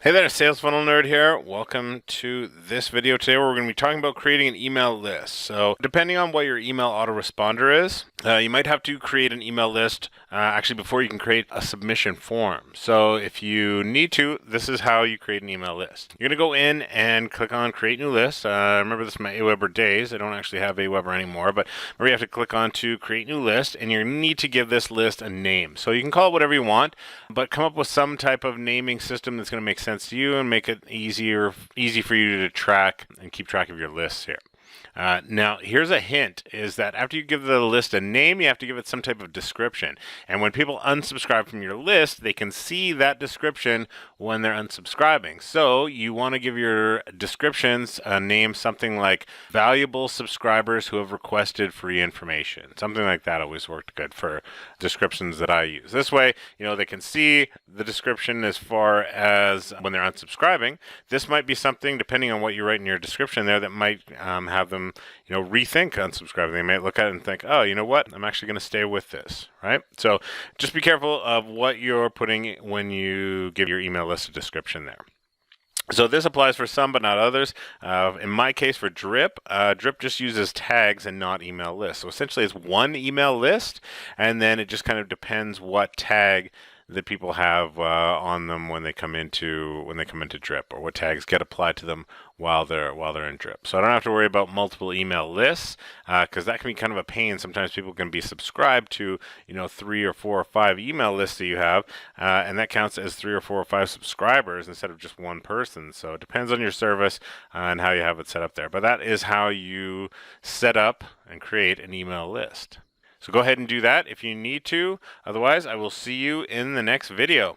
Hey there, Sales Funnel Nerd here. Welcome to this video. Today we're going to be talking about creating an email list. So depending on what your email autoresponder is, you might have to create an email list actually before you can create a submission form. So if you need to, this is how you create an email list. You're going to go in and click on Create New List. Remember, this is my Aweber days. I don't actually have Aweber anymore, but remember you have to click on to Create New List, and you need to give this list a name. So you can call it whatever you want, but come up with some type of naming system that's going to make sense to you and make it easy for you to track and keep track of your lists here. Now, here's a hint, is that after you give the list a name, you have to give it some type of description. And when people unsubscribe from your list, they can see that description when they're unsubscribing. So you want to give your descriptions a name, something like valuable subscribers who have requested free information. Something like that always worked good for descriptions that I use. This way, they can see the description as far as when they're unsubscribing. This might be something, depending on what you write in your description there, that might have them rethink unsubscribing. They might look at it and think, oh, you know what, I'm actually going to stay with this, right? So just be careful of what you're putting when you give your email list a description there. So this applies for some, but not others. In my case, for Drip, Drip just uses tags and not email lists. So essentially, it's one email list, and then it just kind of depends what tag that people have on them when they come into Drip, or what tags get applied to them while they're in Drip. So I don't have to worry about multiple email lists, because that can be kind of a pain. Sometimes people can be subscribed to 3 or 4 or 5 email lists that you have, and that counts as 3 or 4 or 5 subscribers instead of just one person. So it depends on your service and how you have it set up there. But that is how you set up and create an email list. So go ahead and do that if you need to. Otherwise, I will see you in the next video.